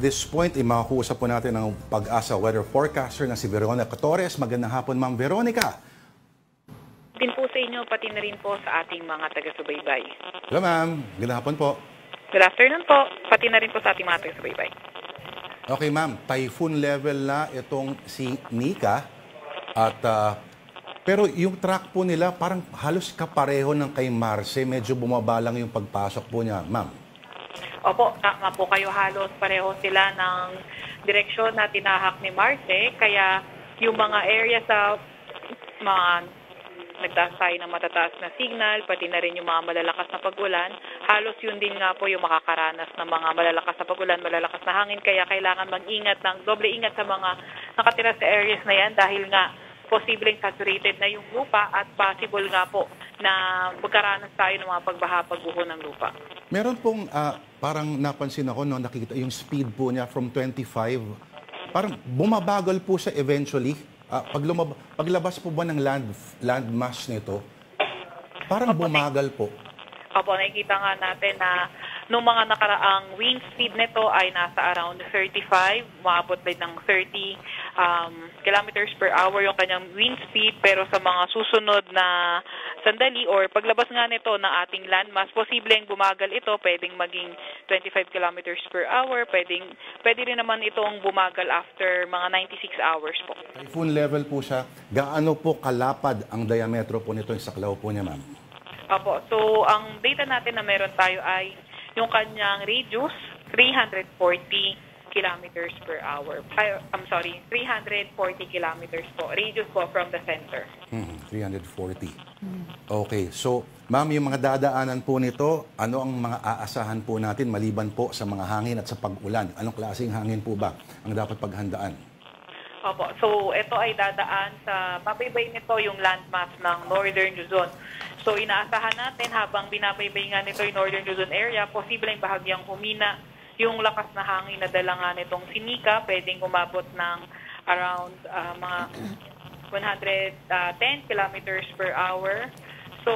this point, makakuusap po natin ang Pag-asa weather forecaster na si Veronica Torres. Magandang hapon, Ma'am Veronica. Din po sa inyo, pati na rin po sa ating mga taga-subaybay. Hello, Ma'am. Magandang hapon po. Good afternoon po, pati na rin po sa ating mga taga-subaybay. Okay, Ma'am. Typhoon level na itong si Nika. At, pero yung track po nila, parang halos kapareho ng kay Marce. Medyo bumaba lang yung pagpasok po niya, Ma'am. Opo, tama po kayo, halos pareho sila ng direksyon na tinahak ni Marce. Kaya yung mga area sa mga nagtaas tayo ng matataas na signal, pati na rin yung mga malalakas na pag-ulan, halos yun din nga po yung makakaranas ng mga malalakas na pag-ulan, malalakas na hangin. Kaya kailangan mag-ingat ng doble ingat sa mga nakatira sa areas na yan dahil nga posibleng saturated na yung lupa at possible nga po na magkaranas tayo ng mga pagbaha, pagguho ng lupa. Meron pong parang napansin ako, no, nakikita yung speed po niya from 25. Parang bumabagal po siya eventually. Paglabas po ba ng landmass nito, parang bumagal po. Opo, nakikita nga natin na nung mga nakaraang wind speed nito ay nasa around 35, maabot din ng 30 kilometers per hour yung kanyang wind speed. Pero sa mga susunod na sandali or paglabas nga nito ng ating landmass, posibleng bumagal ito, pwedeng maging 25 kilometers per hour, pwede rin naman itong bumagal after mga 96 hours po. Typhoon level po siya. Gaano po kalapad ang diametro po nito, yung saklaw po niya, Ma'am? Opo, so ang data natin na meron tayo ay yung kanyang radius, 340 kilometers per hour. 340 kilometers po. Radius po from the center. 340. Okay. So, Ma'am, yung mga dadaanan po nito, ano ang mga aasahan po natin maliban po sa mga hangin at sa pag-ulan? Anong klaseng hangin po ba ang dapat paghandaan? Opo. So, ito ay dadaan sa pabaybay nito yung landmass ng Northern Luzon. So, inaasahan natin habang binabaybay nga nito yung Northern Luzon area, posibleng bahagyang humina yung lakas na hangin na dala nga nitong Sinika, pwedeng umabot ng around mga 110 kilometers per hour. So,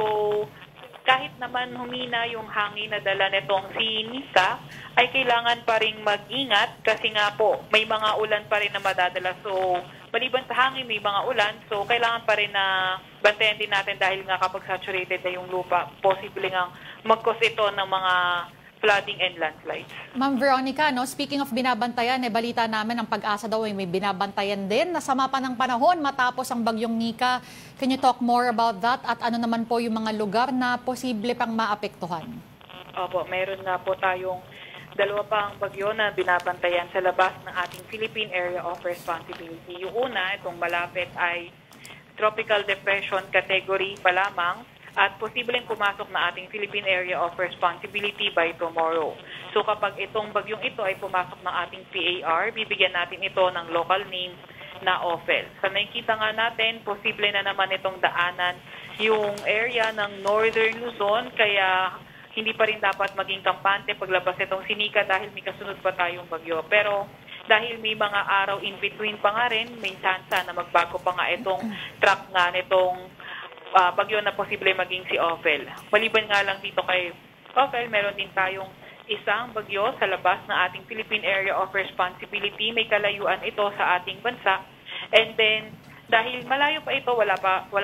kahit naman humina yung hangin na dala nitong Sinika, ay kailangan pa rin mag-ingat kasi nga po may mga ulan pa rin na madadala. So, maliban sa hangin, may mga ulan. So, kailangan pa rin na bantayan din natin dahil nga kapag saturated na yung lupa, posible nga mag-cause ito ng mga flooding and landslides. Ma'am Veronica, no, speaking of binabantayan, balita namin ang Pag-asa daw ay may binabantayan din na sama pa ng panahon matapos ang bagyong Nika. Can you talk more about that? At ano naman po yung mga lugar na posible pang maapektuhan? Opo, meron nga po tayong dalawa pang bagyo na binabantayan sa labas ng ating Philippine Area of Responsibility. Yung una, itong malapit ay Tropical Depression category pa lamang at posibleng pumasok na ating Philippine Area of Responsibility by tomorrow. So kapag itong bagyong ito ay pumasok ng ating PAR, bibigyan natin ito ng local name na OFEL. Sa nakikita nga natin, posible na naman itong daanan yung area ng Northern Luzon, kaya hindi pa rin dapat maging kampante paglabas itong Sinika dahil may kasunod pa tayong bagyo. Pero dahil may mga araw in between pa nga rin, may chance na magbago pa nga itong track nga nitong bagyo na posible maging si Ophel. Maliban nga lang dito kay Ophel, meron din tayong isang bagyo sa labas ng ating Philippine Area of Responsibility. May kalayuan ito sa ating bansa. And then, dahil malayo pa ito, wala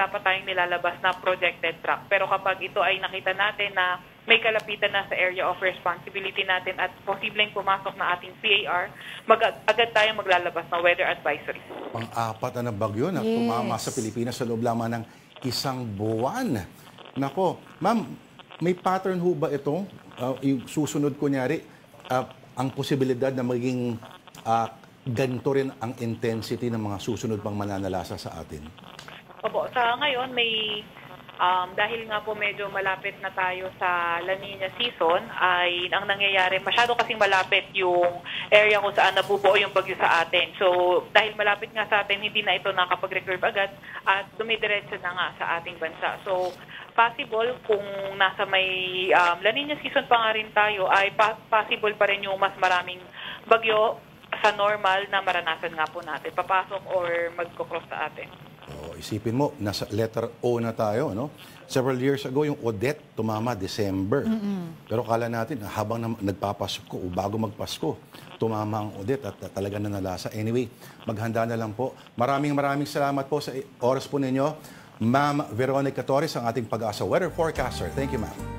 pa tayong nilalabas na projected track. Pero kapag ito ay nakita natin na may kalapitan na sa area of responsibility natin at posibleng pumasok na ating PAR, agad tayong maglalabas ng weather advisory. Pang-apat na bagyo na tumama sa Pilipinas sa loob lamang ng isang buwan. Nako, Ma'am, may pattern ho ba ito? Yung susunod kunyari, ang posibilidad na maging ganito rin ang intensity ng mga susunod pang mananalasa sa atin? Opo, sa ngayon may dahil nga po medyo malapit na tayo sa La Nina season, ay ang nangyayari, masyado kasing malapit yung area kung saan nabubuo yung bagyo sa atin. So, dahil malapit nga sa atin, hindi na ito nakapag-recurve agad at dumidiretso na nga sa ating bansa. So, possible kung nasa may La Nina season pa nga rin tayo, ay possible pa rin yung mas maraming bagyo sa normal na maranasan nga po natin, papasok or magkocross sa atin. isipin mo, nasa letter O na tayo, no? Several years ago, yung Odette tumama December. Pero kala natin, habang nagpapasko o bago magpasko, tumama ang Odette at talaga na nalasa. Anyway, maghanda na lang po. Maraming salamat po sa oras po ninyo. Ma'am Veronica Torres, ang ating Pag-asa Weather Forecaster. Thank you, ma'am.